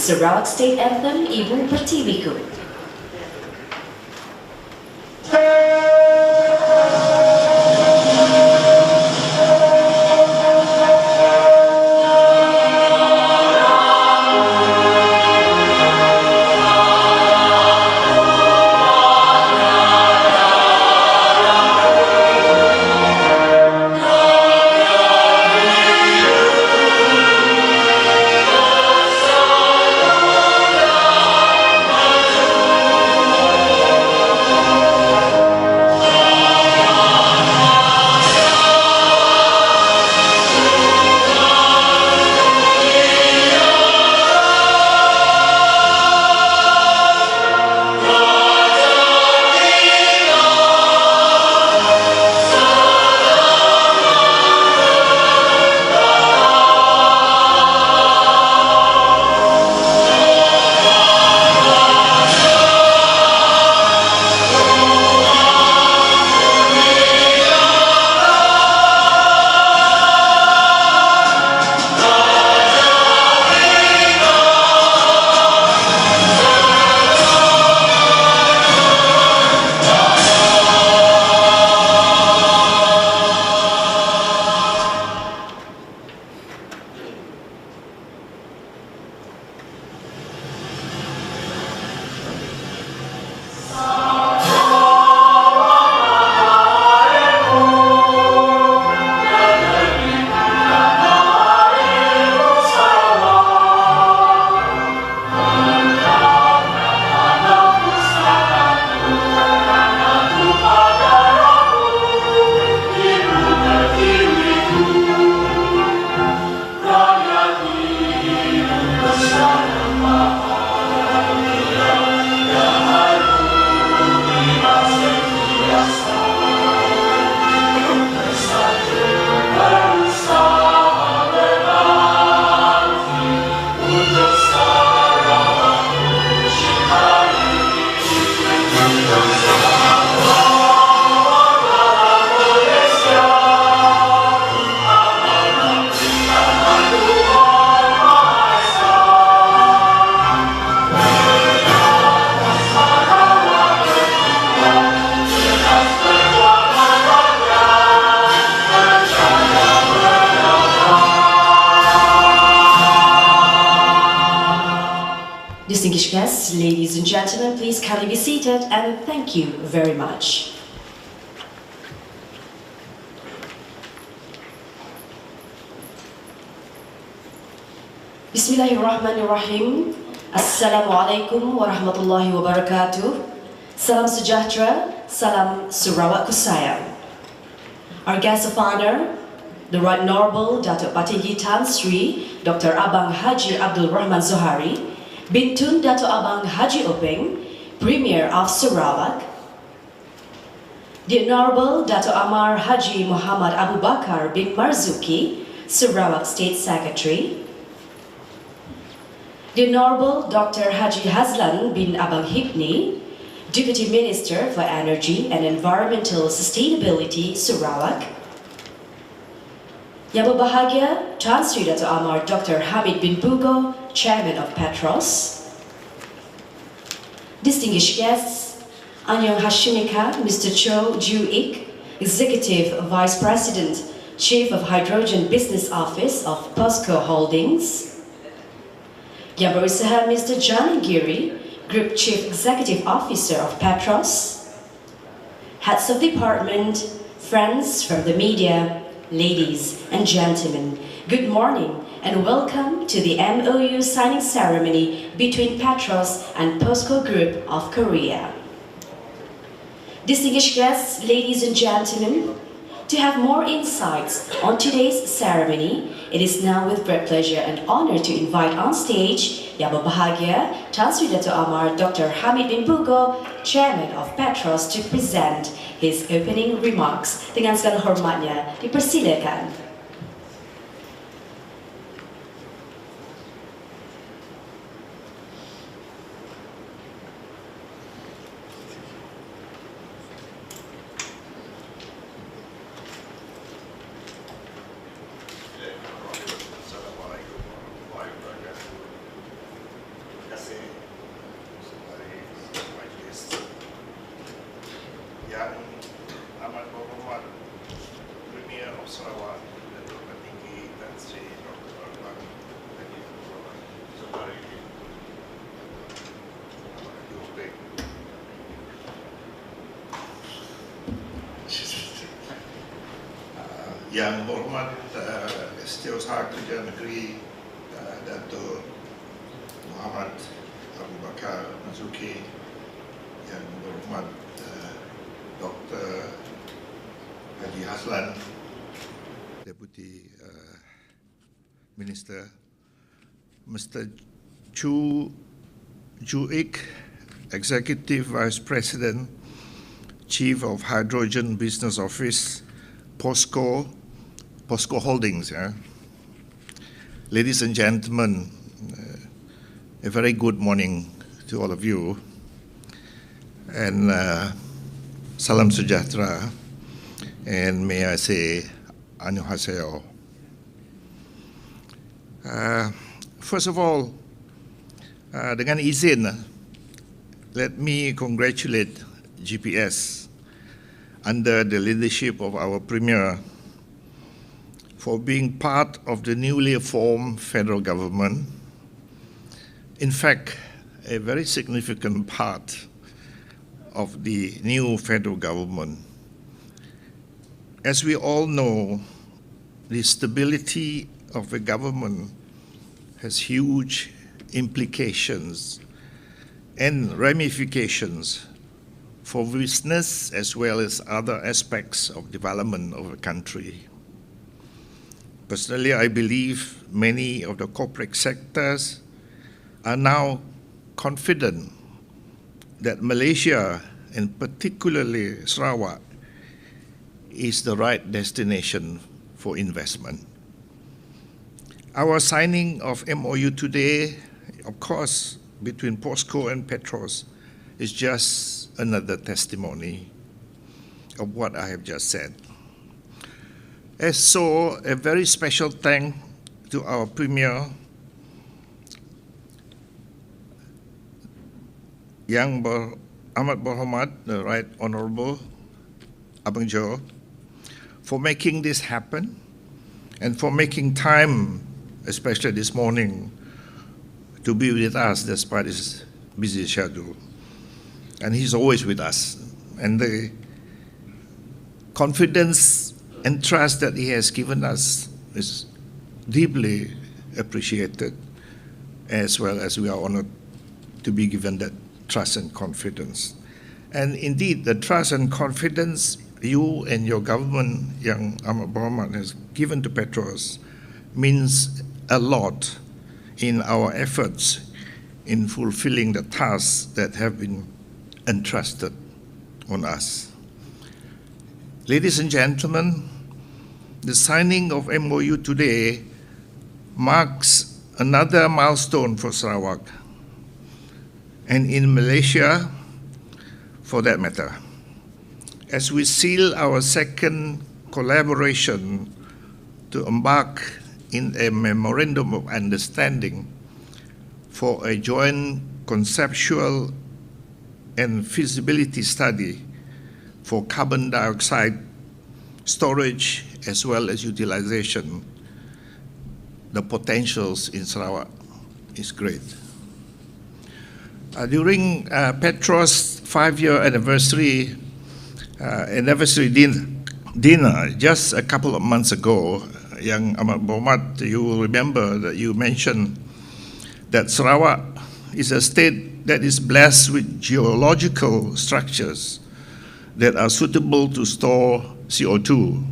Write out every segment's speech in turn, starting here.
Sarawak State Anthem Ibu Pertiwiku. Distinguished guests, ladies and gentlemen, please kindly be seated and thank you very much. Bismillahirrahmanirrahim. Assalamualaikum warahmatullahi wabarakatuh. Salam sejahtera, salam Sarawak kusayang. Our guest of honor, the Right Honorable Datuk Patinggi Tan Sri Dr. Abang Haji Abdul Rahman Zohari, Bintun Dato' Abang Haji Openg, Premier of Sarawak, the Honorable Dato' Amar Haji Muhammad Abu Bakar bin Marzuki, Sarawak State Secretary, the Honorable Dr. Haji Hazlan bin Abang Hipni, Deputy Minister for Energy and Environmental Sustainability, Sarawak, Yang berbahagia Tan Sri Dato' Amar Dr. Hamid bin Bugo, Chairman of PETROS. Distinguished guests, Anyong Hashimika, Mr. Cho Ju-ik, Executive Vice President, Chief of Hydrogen Business Office of POSCO Holdings. Yang berusaha Mr. John Giri, Group Chief Executive Officer of PETROS. Heads of Department, friends from the media, ladies and gentlemen, good morning and welcome to the MOU signing ceremony between PETROS and POSCO Group of Korea. Distinguished guests, ladies and gentlemen, to have more insights on today's ceremony, it is now with great pleasure and honor to invite on stage Yang berbahagia Tan Sri Dato' Amar Dr. Hamid bin Bugo, Chairman of PETROS, to present his opening remarks. Dengan segala hormatnya, dipersilakan. Yang amat berhormat Premier of Sarawak, Datuk Petinggi Tan Sri Dr. Bang Haji Semari Jubek. Yang berhormat Setiausaha Kerja Negeri Datuk Muhammad Abu Bakar Mazuki, yang berhormat Dr. Haji Haslan, Deputy Minister, Mr. Chu Ik, Executive Vice President, Chief of Hydrogen Business Office, POSCO Holdings. Ladies and gentlemen, a very good morning to all of you, and salam sejahtera, and may I say annyeonghaseyo. First of all, dengan izin, let me congratulate GPS under the leadership of our Premier for being part of the newly formed federal government. In fact, a very significant part of the new federal government. As we all know, the stability of a government has huge implications and ramifications for business as well as other aspects of development of a country. Personally, I believe many of the corporate sectors are now confident that Malaysia, and particularly Sarawak, is the right destination for investment. Our signing of MOU today, of course, between POSCO and PETROS, is just another testimony of what I have just said. As so, a very special thank to our Premier, Yang Amat Berhormat, the Right Honourable Abang Jo, for making this happen and for making time, especially this morning, to be with us despite his busy schedule. And he's always with us. And the confidence and trust that he has given us is deeply appreciated, as well as we are honored to be given that trust and confidence. And indeed, the trust and confidence you and your government, Yang Amat Berhormat, has given to PETROS means a lot in our efforts in fulfilling the tasks that have been entrusted on us. Ladies and gentlemen, the signing of MOU today marks another milestone for Sarawak, and in Malaysia, for that matter, as we seal our second collaboration to embark in a Memorandum of Understanding for a joint conceptual and feasibility study for carbon dioxide storage as well as utilization. The potentials in Sarawak is great. During PETROS 5-year anniversary dinner just a couple of months ago, Yang Amat Berhormat, you will remember that you mentioned that Sarawak is a state that is blessed with geological structures that are suitable to store CO2,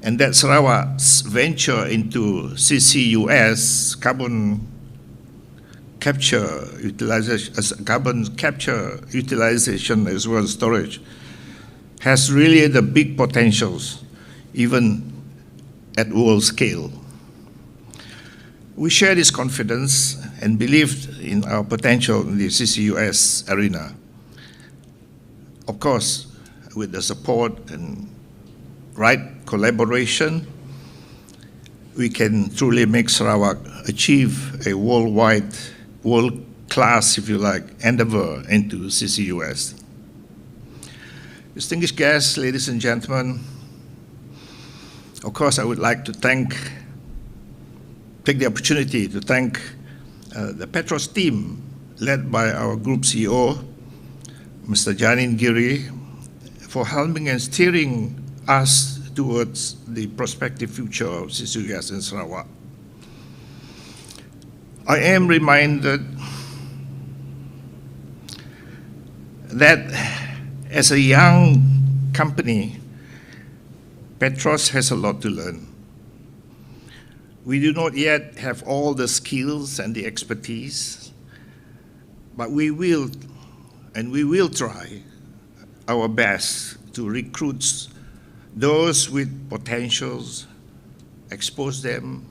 and that Sarawak's venture into CCUS, carbon capture utilization as well as storage, has really the big potentials, even at world scale. We share this confidence and believe in our potential in the CCUS arena. Of course, with the support and right collaboration, we can truly make Sarawak achieve a worldwide, world-class, if you like, endeavor into CCUS. Distinguished guests, ladies and gentlemen, of course, I would like to take the opportunity to thank the PETROS team led by our Group CEO, Mr. Janin Giri, for helping and steering us towards the prospective future of CCUS in Sarawak. I am reminded that as a young company, PETROS has a lot to learn. We do not yet have all the skills and the expertise, but we will try our best to recruit those with potentials, expose them,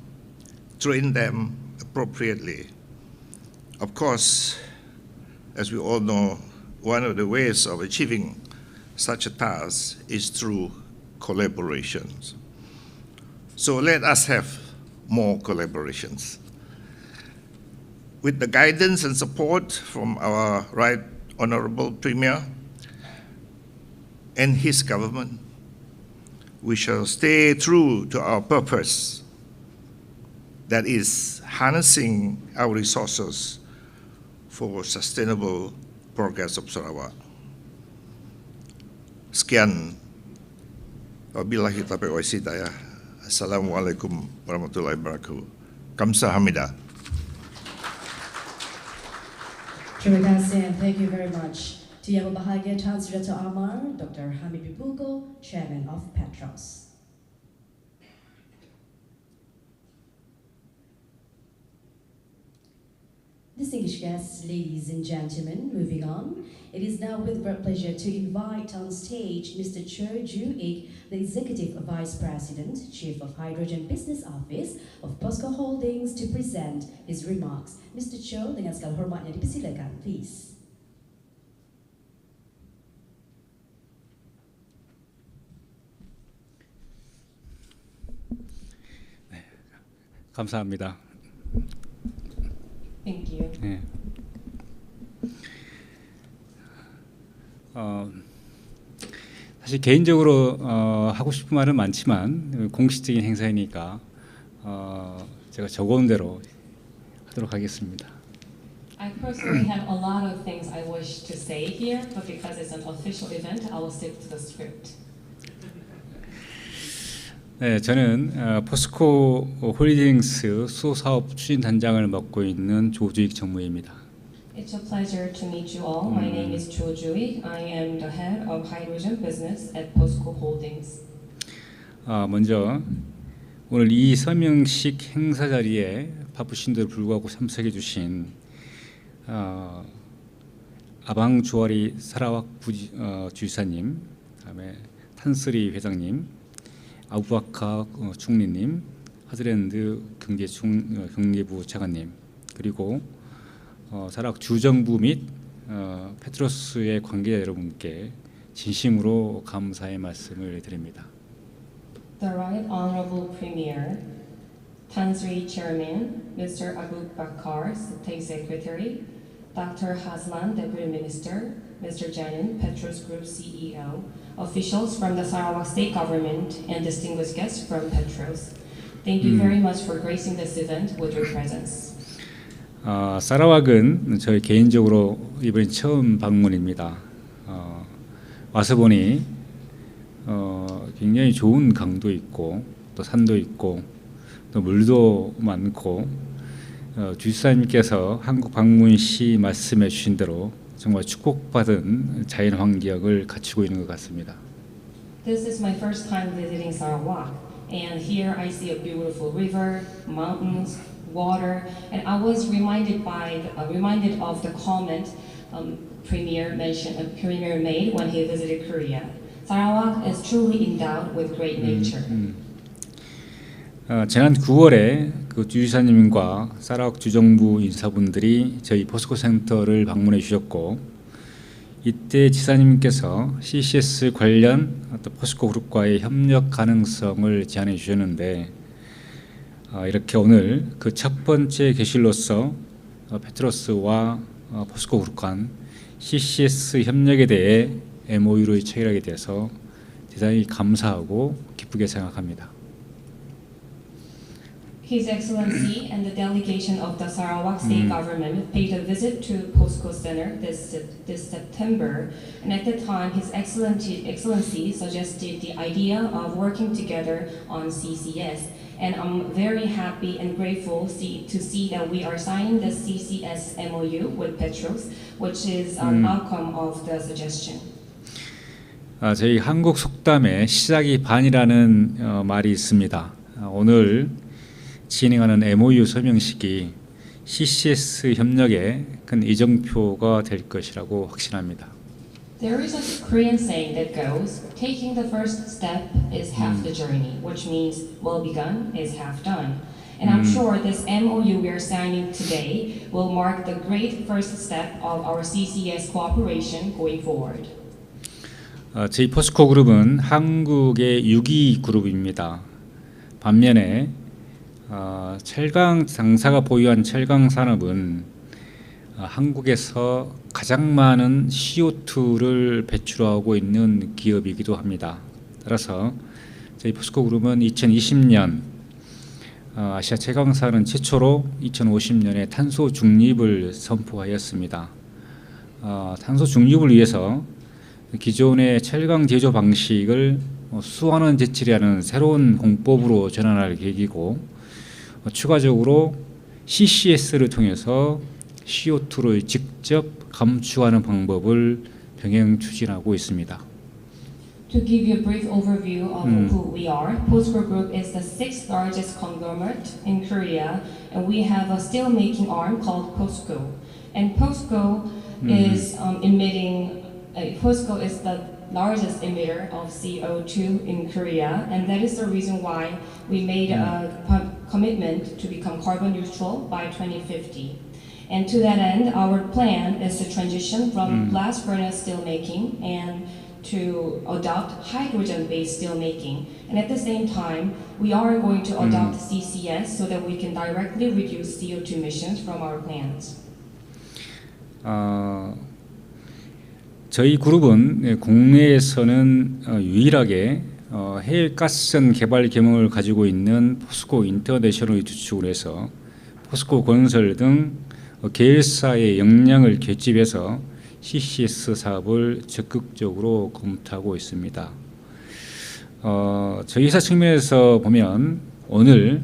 train them appropriately. Of course, as we all know, one of the ways of achieving such a task is through collaborations. So let us have more collaborations. With the guidance and support from our Right Honorable Premier and his government, we shall stay true to our purpose, that is harnessing our resources for sustainable progress of Sarawak. Sekian, wabillahi taufiq wal hidayah. Assalamualaikum warahmatullahi wabarakatuh. Kamsahamnida. Terima kasih and thank you very much. To Yang Berbahagia Tan Sri Dato' Amar, Dr. Hamid Bibulgo, Chairman of PETROS. Distinguished guests, ladies and gentlemen, moving on. It is now with great pleasure to invite on stage Mr. Cho Ju-ik, the Executive Vice President, Chief of Hydrogen Business Office of POSCO Holdings, to present his remarks. Mr. Cho, dengan segala hormatnya dipersilakan, please. 감사합니다. Thank you. 네. 사실 개인적으로 하고 싶은 말은 많지만 공식적인 행사이니까 제가 적어온 대로 하도록 하겠습니다. I personally have a lot of things I wish to say here, but because it's an official event, I will stick to the script. 네, 저는 포스코 홀딩스 수소사업 추진단장을 맡고 있는 조주익 전무입니다. It's a pleasure to meet you all. My name is Cho Ju-ik. I am the head of hydrogen business at POSCO Holdings. 먼저 오늘 이 서명식 행사 자리에 바쁘신데도 불구하고 참석해 주신 아방 주아리 사라왁 주지사님, 그다음에 탄스리 회장님, 아부바카 총리님, 하즈랜드 경제부 차관님, 그리고 사라왁 주정부 및 페트로스의 관계자 여러분께 진심으로 감사의 말씀을 드립니다. The Right Honorable Premier, Tan Sri Chairman, Mr. Abu Bakar, State Secretary, Dr. Haslan, Deputy Minister, Mr. Janin, PETROS Group CEO, officials from the Sarawak State Government, and distinguished guests from PETROS. Thank you very much for gracing this event with your presence. 사라왁은 저희 개인적으로 이번이 처음 방문입니다. 와서 보니 굉장히 좋은 강도 있고 또 산도 있고 또 물도 많고 주지사님께서 한국 방문 시 말씀해 주신 대로 정말 축복받은 자연 환경을 갖추고 있는 것 같습니다. This is my first time visiting Sarawak, and here I see a beautiful river, mountains, water, and I was reminded of the comment Premier made when he visited Korea. Sarawak is truly endowed with great nature. 지난 9월에 그 주지사님과 사라왁 주정부 인사분들이 저희 포스코 센터를 방문해 주셨고, 이때 지사님께서 CCS 관련 포스코 그룹과의 협력 가능성을 제안해 주셨는데, 이렇게 오늘 그 첫 번째 계실로서 페트로스와 포스코 그룹 간 CCS 협력에 대해 MOU를 체결하게 돼서 대단히 감사하고 기쁘게 생각합니다. His Excellency and the delegation of the Sarawak State Government paid a visit to POSCO Center this September, and at the time, His Excellency suggested the idea of working together on CCS. And I'm very happy and grateful to see that we are signing the CCS MOU with PETROS, which is an outcome of the suggestion. 저희 한국 속담에 시작이 반이라는 말이 있습니다. 오늘 진행하는 MOU 서명식이 CCS 협력의 큰 이정표가 될 것이라고 확신합니다. There is a Korean saying that goes, taking the first step is half the journey, which means well begun is half done. And I'm sure this MOU we are signing today will mark the great first step of our CCS cooperation going forward. 저희 포스코 그룹은 한국의 6위 그룹입니다. 반면에 철강 당사가 보유한 철강 산업은 한국에서 가장 많은 CO2를 배출하고 있는 기업이기도 합니다. 따라서 저희 포스코 그룹은 2020년 아시아 철강사는 최초로 2050년에 탄소 중립을 선포하였습니다. 탄소 중립을 위해서 기존의 철강 제조 방식을 수완원 제칠이라는 새로운 공법으로 전환할 계획이고 추가적으로 CCS를 통해서 CO2를 직접 감축하는 방법을 병행 추진하고 있습니다. To give you a brief overview of who we are, POSCO Group is the 6th largest conglomerate in Korea, and we have a steelmaking arm called POSCO. And POSCO is POSCO is the largest emitter of CO2 in Korea, and that is the reason why we made a commitment to become carbon neutral by 2050. And to that end, our plan is to transition from blast furnace steelmaking and to adopt hydrogen-based steelmaking. And at the same time, we are going to adopt CCS so that we can directly reduce CO2 emissions from our plants. 저희 그룹은 국내에서는 유일하게 해외 가스전 개발 경험을 가지고 있는 포스코 인터내셔널을 주축으로 해서 포스코 건설 등 계열사의 역량을 결집해서 CCS 사업을 적극적으로 검토하고 있습니다. 저희 회사 측면에서 보면 오늘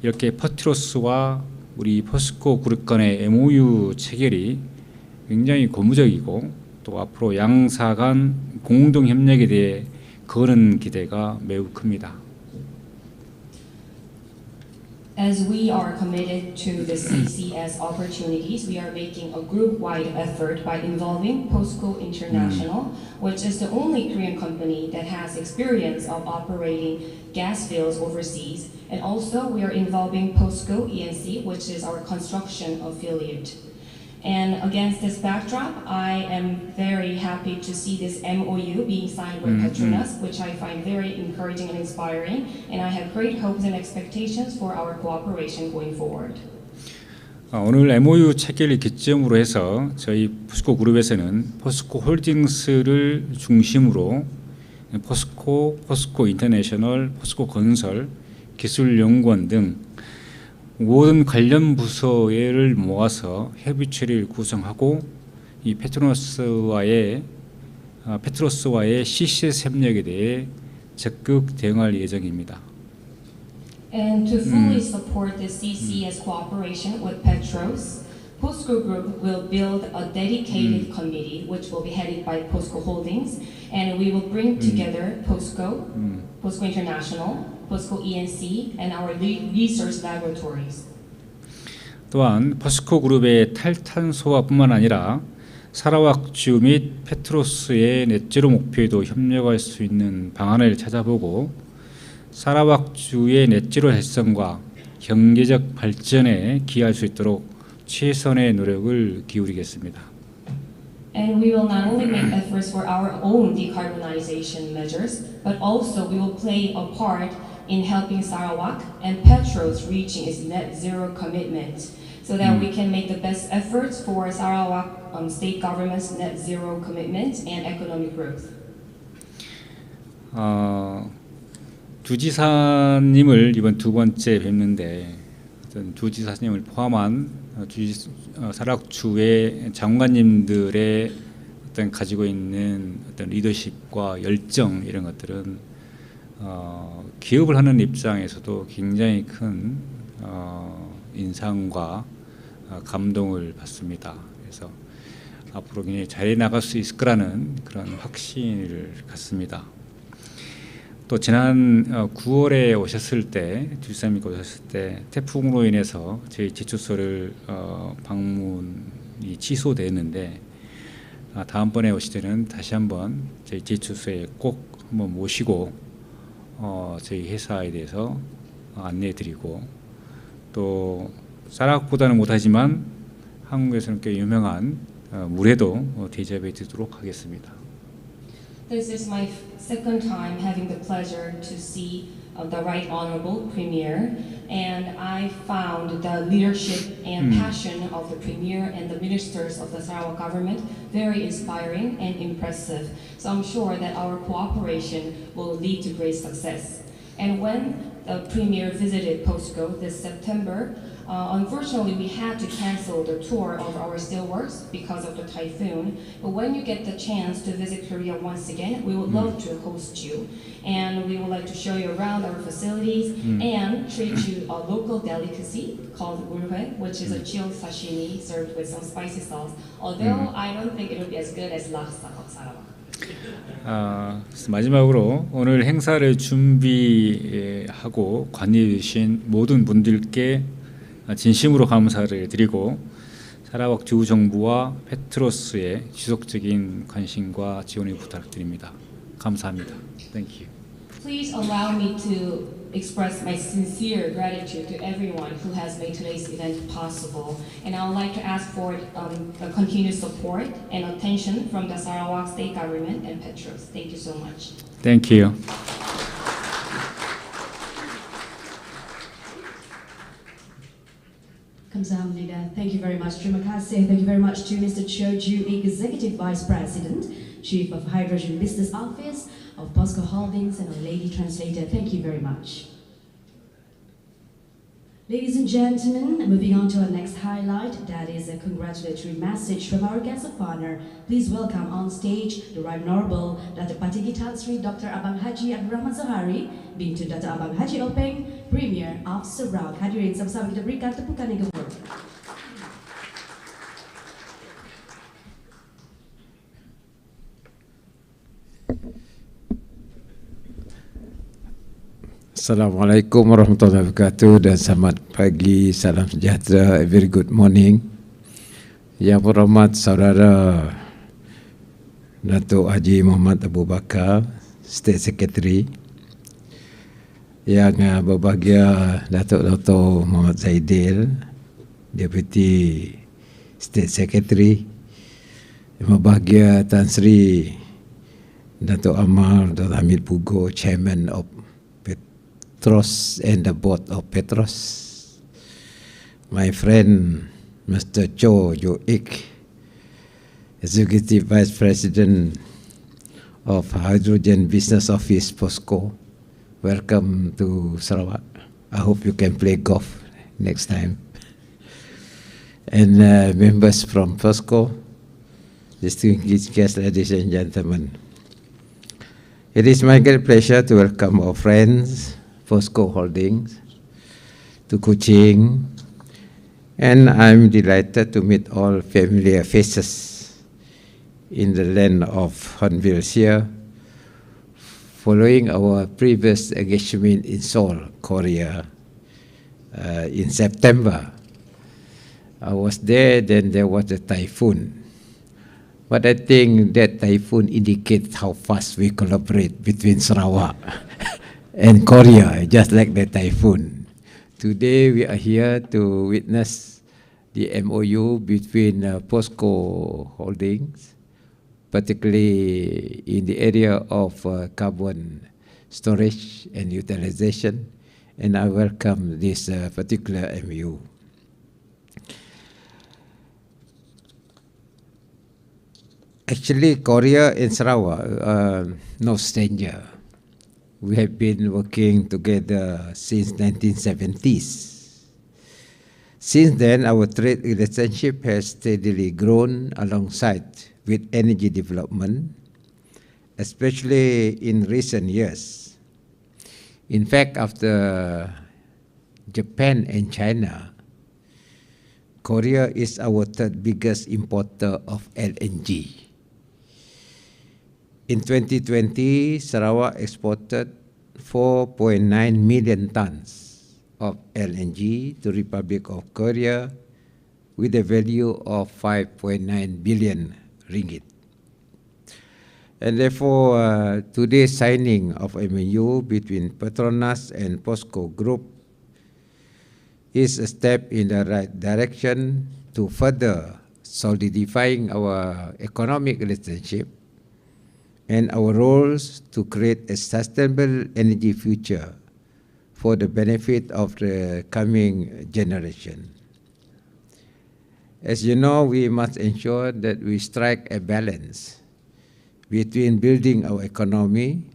이렇게 페트로스와 우리 포스코 그룹 간의 MOU 체결이 굉장히 고무적이고 또 앞으로 양사 간 공동 협력에 대해 거는 기대가 매우 큽니다. As we are committed to the CCS opportunities, we are making a group-wide effort by involving POSCO International, which is the only Korean company that has experience of operating gas fields overseas. And also, we are involving POSCO ENC, which is our construction affiliate. And against this backdrop, I am very happy to see this MOU being signed with PETROS, which I find very encouraging and inspiring, and I have great hopes and expectations for our cooperation going forward. 오늘 MOU 체결을 기점으로 해서 저희 포스코 그룹에서는 포스코 홀딩스를 중심으로 포스코, 포스코 인터내셔널, 포스코 건설, 기술연구원 등 모든 관련 부서를 모아서 협의체를 구성하고 이 페트로스와의 CCS 협력에 대해 적극 대응할 예정입니다. And to fully support the CCS cooperation with PETROS, POSCO Group will build a dedicated committee which will be headed by POSCO Holdings, and we will bring together POSCO, POSCO International, POSCO ENC, and our research laboratories. 또한 포스코 그룹의 탈탄소화뿐만 아니라 사라왁주 및 페트로스의 넷제로 목표에도 협력할 수 있는 방안을 찾아보고 사라왁주의 넷제로 달성과 경제적 발전에 기여할 수 있도록 최선의 노력을 기울이겠습니다. And we will not only make efforts for our own decarbonization measures, but also we will play a part in helping Sarawak and PETROS reaching its net zero commitment. so that we can make the best efforts for Sarawak state government's net zero commitment and economic growth. 주지사님을 이번 두 번째 뵙는데 주지사님을 포함한 사락주의 장관님들의 어떤 가지고 있는 어떤 리더십과 열정 이런 것들은 기업을 하는 입장에서도 굉장히 큰 인상과 감동을 받습니다. 그래서 앞으로 굉장히 잘 나갈 수 있을 거라는 그런 확신을 갖습니다. 또 지난 9월에 오셨을 때 주지사님께 오셨을 때 태풍으로 인해서 저희 제주소를 방문이 취소됐는데 다음번에 오실 때는 다시 한번 저희 제주소에 꼭 한번 모시고 저희 회사에 대해서 안내해드리고 또 사락보다는 못하지만 한국에서는 꽤 유명한 물에도 대접해드리도록 하겠습니다. This is my second time having the pleasure to see the Right Honorable Premier, and I found the leadership and passion of the Premier and the ministers of the Sarawak government very inspiring and impressive. So I'm sure that our cooperation will lead to great success. And when the Premier visited POSCO this September, unfortunately, we had to cancel the tour of our steelworks because of the typhoon. But when you get the chance to visit Korea once again, we would love to host you. And we would like to show you around our facilities and treat you a local delicacy called ulhe, which is a chilled sashimi served with some spicy sauce. Although I don't think it will be as good as laksa of Sarawak. 마지막으로 오늘 행사를 준비하고 관여해 주신 모든 분들께 진심으로 감사를 드리고 사라왁 주정부와 페트로스의 지속적인 관심과 지원을 부탁드립니다. 감사합니다. Thank you. Please allow me to express my sincere gratitude to everyone who has made today's event possible. And I would like to ask for the continued support and attention from the Sarawak State Government and PETROS. Thank you so much. Thank you. Kamsahamnida. Thank you very much. Terima kasih. Thank you very much to Mr. Cho Ju-ik, Executive Vice President, Chief of Hydrogen Business Office of POSCO Holdings, and our lady translator. Thank you very much. Ladies and gentlemen, moving on to our next highlight, that is a congratulatory message from our guest of honor. Please welcome on stage the Right Honorable Dr. Patigi Tan Sri Dr. Abang Haji Abdurrahman Zohari, bintu Dr. Abang Haji Openg, Premier of Sarawak. Hadirin sama-sama kita berikan tepukan yang gemur. Assalamualaikum warahmatullahi wabarakatuh dan selamat pagi, salam sejahtera, a very good morning. Yang berhormat Saudara Datuk Haji Muhammad Abu Bakar, State Secretary. Yang berbahagia Datuk Dr. Muhammad Zaidil, Deputy State Secretary. Yang berbahagia Tan Sri Datuk Amar Dr. Hamid Pugo, Chairman of PETROS and the board of PETROS, my friend Mr. Cho Ju-ik, Executive Vice President of Hydrogen Business Office POSCO. Welcome to Sarawak. I hope you can play golf next time. And members from POSCO, distinguished guests, ladies and gentlemen. It is my great pleasure to welcome our friends POSCO Holdings to Kuching, and I'm delighted to meet all familiar faces in the land of Hornbill here, following our previous engagement in Seoul, Korea, in September. I was there, then there was a typhoon. But I think that typhoon indicates how fast we collaborate between Sarawak and Korea, just like the typhoon. Today we are here to witness the MOU between POSCO Holdings, particularly in the area of carbon storage and utilization, and I welcome this particular MOU. Actually, Korea and Sarawak are no stranger. We have been working together since 1970s. Since then, our trade relationship has steadily grown alongside with energy development, especially in recent years. In fact, after Japan and China, Korea is our third biggest importer of LNG. In 2020, Sarawak exported 4.9 million tons of LNG to Republic of Korea with a value of 5.9 billion ringgit. And therefore, today's signing of MOU between PETRONAS and POSCO Group is a step in the right direction to further solidifying our economic relationship and our roles to create a sustainable energy future for the benefit of the coming generation. As you know, we must ensure that we strike a balance between building our economy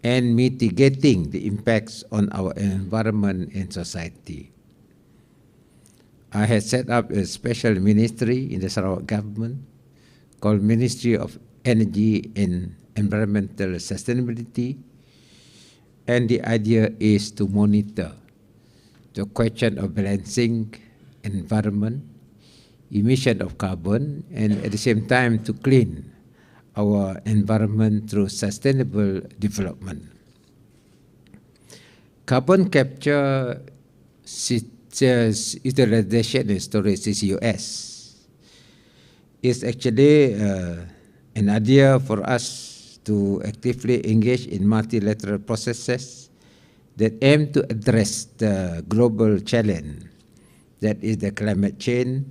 and mitigating the impacts on our environment and society. I had set up a special ministry in the Sarawak government called Ministry of Energy and Environmental Sustainability, and the idea is to monitor the question of balancing environment, emission of carbon, and at the same time to clean our environment through sustainable development. Carbon capture utilization and storage CCUS is actually an idea for us to actively engage in multilateral processes that aim to address the global challenge that is the climate change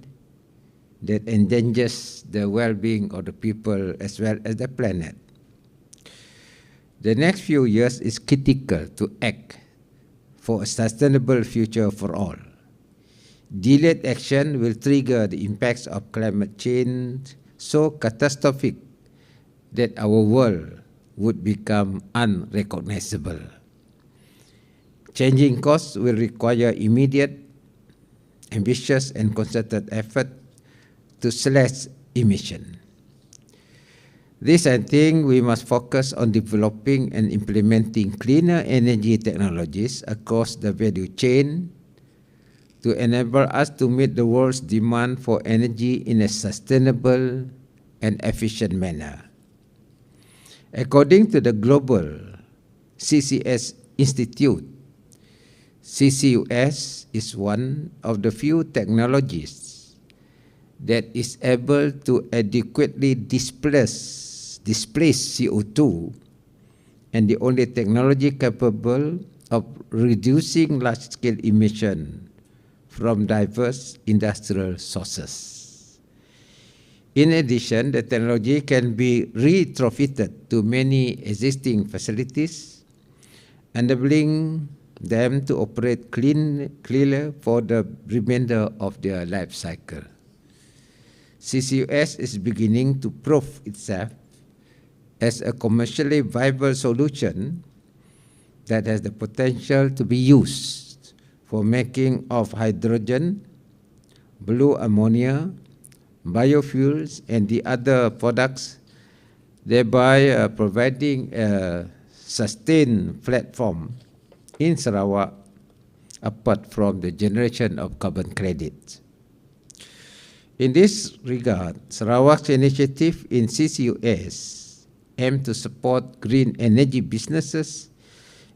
that endangers the well-being of the people as well as the planet. The next few years is critical to act for a sustainable future for all. Delayed action will trigger the impacts of climate change so catastrophic that our world would become unrecognizable. Changing course will require immediate, ambitious and concerted effort to slash emission. This, I think, we must focus on developing and implementing cleaner energy technologies across the value chain to enable us to meet the world's demand for energy in a sustainable and efficient manner. According to the Global CCS Institute, CCUS is one of the few technologies that is able to adequately displace CO2 and the only technology capable of reducing large-scale emission from diverse industrial sources. In addition, the technology can be retrofitted to many existing facilities, enabling them to operate cleaner for the remainder of their life cycle. CCUS is beginning to prove itself as a commercially viable solution that has the potential to be used for making of hydrogen, blue ammonia, biofuels, and the other products, thereby providing a sustained platform in Sarawak apart from the generation of carbon credits. In this regard, Sarawak's initiative in CCUS aim to support green energy businesses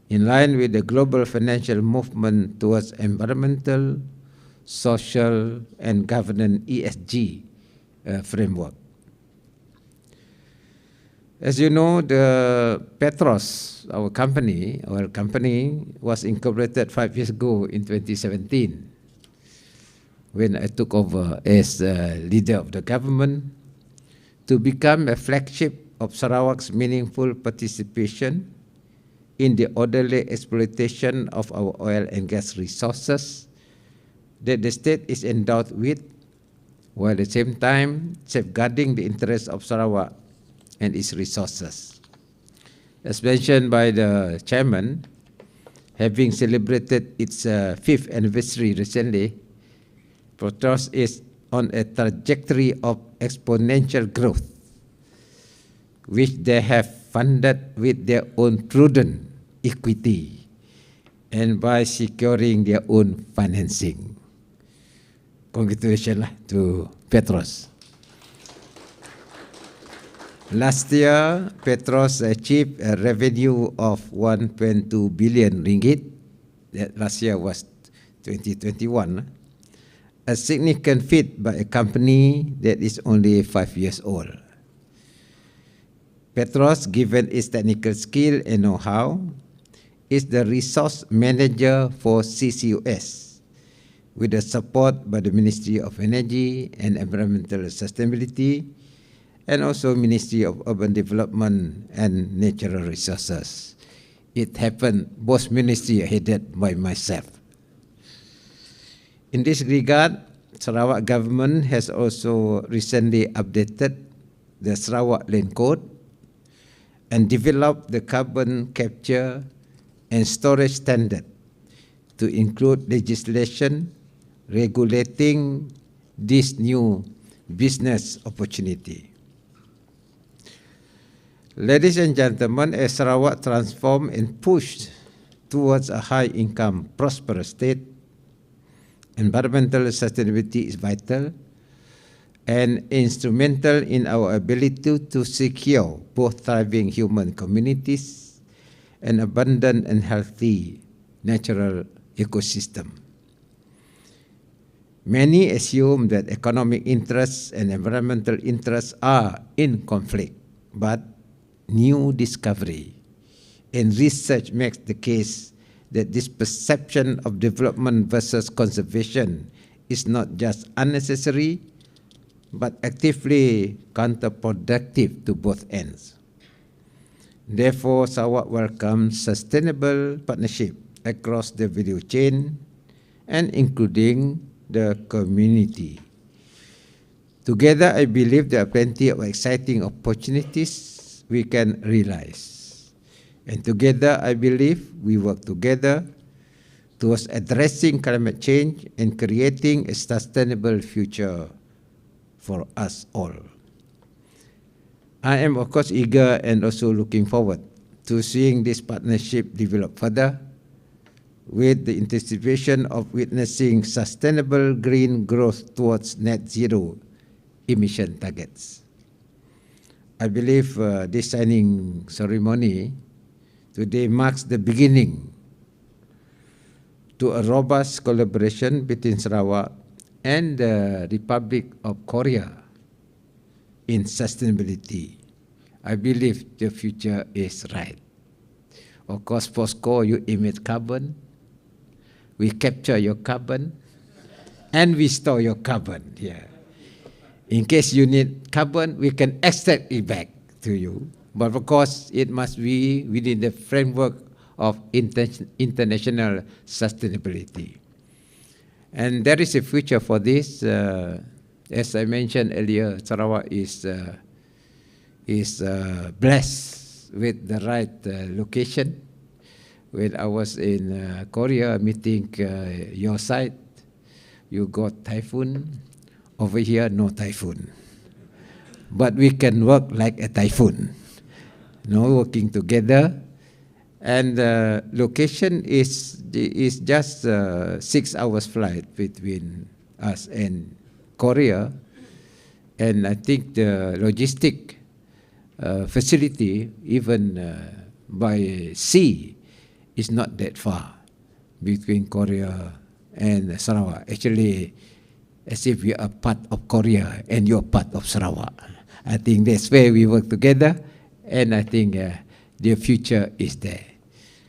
in line with the global financial movement towards environmental, social, and governance ESG framework. As you know, the PETROS, our company, was incorporated 5 years ago in 2017 when I took over as leader of the government to become a flagship of Sarawak's meaningful participation in the orderly exploitation of our oil and gas resources that the state is endowed with while at the same time safeguarding the interests of Sarawak and its resources. As mentioned by the chairman, having celebrated its 5th anniversary recently, PETROS is on a trajectory of exponential growth, which they have funded with their own prudent equity and by securing their own financing. Congratulations to PETROS. Last year, PETROS achieved a revenue of 1.2 billion ringgit. That last year was 2021. A significant feat by a company that is only 5 years old. PETROS, given its technical skill and know-how, is the resource manager for CCUS, with the support by the Ministry of Energy and Environmental Sustainability, and also Ministry of Urban Development and Natural Resources. It happened, both ministries headed by myself. In this regard, Sarawak government has also recently updated the Sarawak Land Code and developed the carbon capture and storage standard to include legislation regulating this new business opportunity. Ladies and gentlemen, as Sarawak transformed and pushed towards a high-income, prosperous state, environmental sustainability is vital and instrumental in our ability to secure both thriving human communities and abundant and healthy natural ecosystem. Many assume that economic interests and environmental interests are in conflict, but new discovery and research makes the case that this perception of development versus conservation is not just unnecessary, but actively counterproductive to both ends. Therefore, Sarawak welcomes sustainable partnership across the value chain and including the community. Together, I believe there are plenty of exciting opportunities we can realize. And together, I believe we work together towards addressing climate change and creating a sustainable future for us all. I am, of course, eager and also looking forward to seeing this partnership develop further with the anticipation of witnessing sustainable green growth towards net zero emission targets. I believe this signing ceremony today marks the beginning to a robust collaboration between Sarawak and the Republic of Korea in sustainability. I believe the future is right. Of course, POSCO, you emit carbon, we capture your carbon, and we store your carbon here. In case you need carbon, we can extract it back to you. But of course, it must be within the framework of international sustainability. And there is a future for this. As I mentioned earlier, Sarawak is blessed with the right location. When I was in Korea meeting your side, you got typhoon. Over here, no typhoon. But we can work like a typhoon, working together. And the location is just 6 hours flight between us and Korea. And I think the logistic facility, even by sea, is not that far between Korea and Sarawak. Actually, as if we are part of Korea and you're part of Sarawak. I think that's where we work together, and I think the future is there.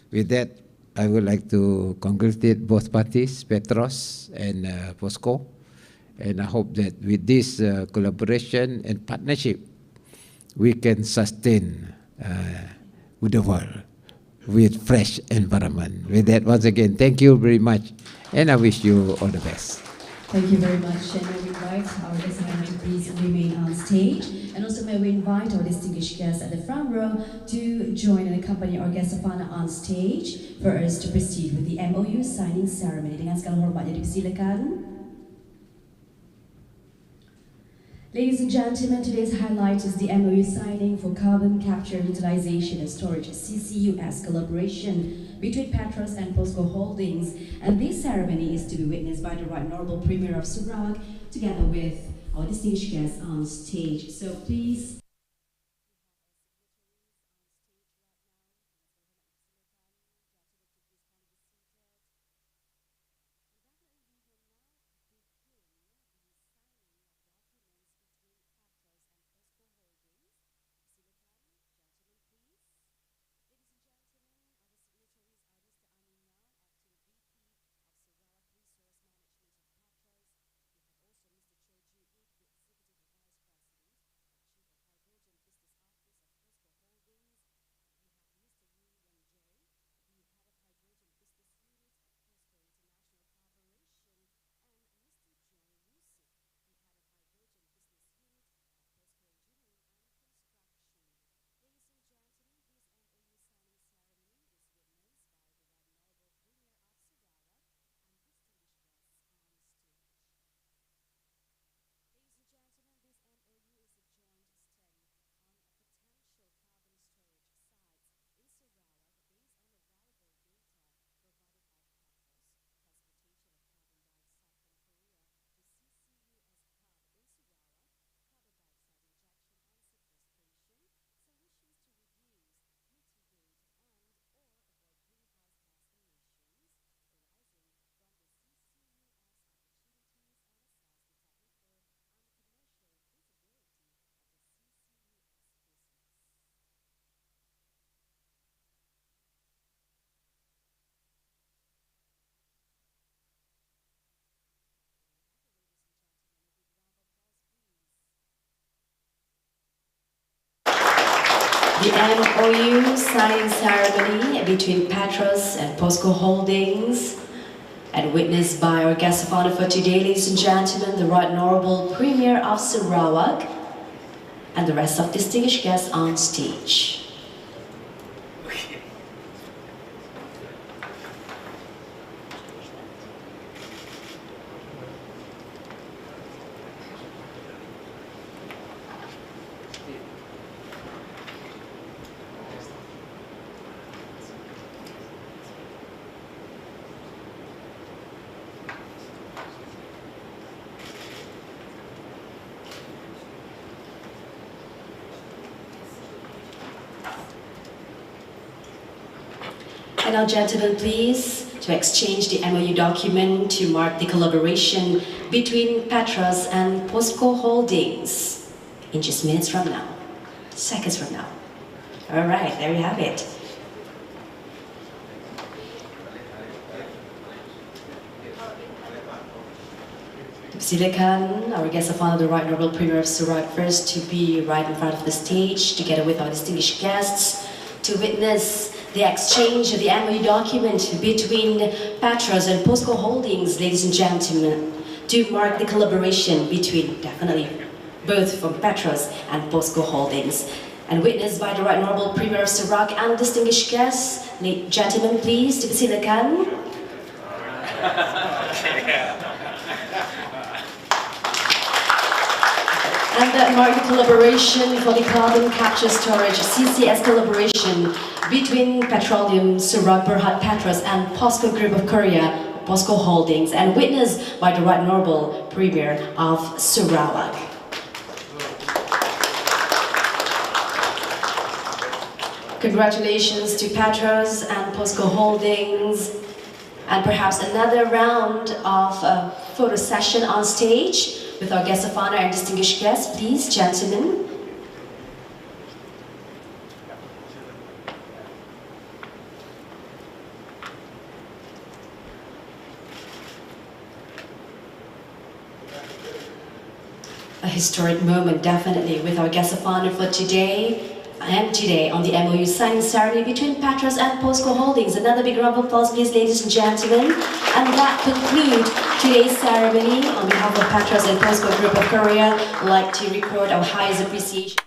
With that, I would like to congratulate both parties, PETROS and POSCO, and I hope that with this collaboration and partnership, we can sustain with the world with fresh environment. With that, once again, thank you very much, and I wish you all the best. Thank you very much, and I invite invite our guest to please remain on stage. And also may we invite our distinguished guests at the front row to join and accompany our guest of honor on stage for us to proceed with the MOU signing ceremony. Dengan segala hormatnya dipersilakan. Ladies and gentlemen, today's highlight is the MOU signing for carbon capture, utilization and storage CCUS collaboration between PETROS and POSCO Holdings. And this ceremony is to be witnessed by the Right Honorable Premier of Sarawak together with our distinguished guests on stage. So please. The MOU signing ceremony between PETROS and POSCO Holdings, and witnessed by our guest of honor for today, ladies and gentlemen, the Right Honorable Premier of Sarawak, and the rest of distinguished guests on stage. And now, gentlemen, please, to exchange the MOU document to mark the collaboration between PETROS and POSCO Holdings in just minutes from now, seconds from now. All right, there you have it. Silakan, our guest of honor, the Right Honorable Premier of Sarawak, first to be right in front of the stage, together with our distinguished guests, to witness the exchange of the MOU document between PETROS and POSCO Holdings, ladies and gentlemen, to mark the collaboration between, definitely, both from PETROS and POSCO Holdings, and witnessed by the Right Honorable Premier of Sarawak and distinguished guests. Gentlemen, please, to silakan. And that marked the collaboration for the carbon capture storage CCS collaboration between Petroleum Sarawak Berhad PETROS and POSCO Group of Korea, POSCO Holdings, and witnessed by the Right Honorable Premier of Sarawak. Congratulations to PETROS and POSCO Holdings, and perhaps another round of a photo session on stage with our guest of honor and distinguished guests. Please, gentlemen. A historic moment, definitely, with our guest of honor for today. And today on the MOU signing ceremony between PETROS and POSCO Holdings. Another big round of applause, please, ladies and gentlemen. And that concludes today's ceremony, on behalf of PETROS and POSCO Group of Korea, I'd like to record our highest appreciation.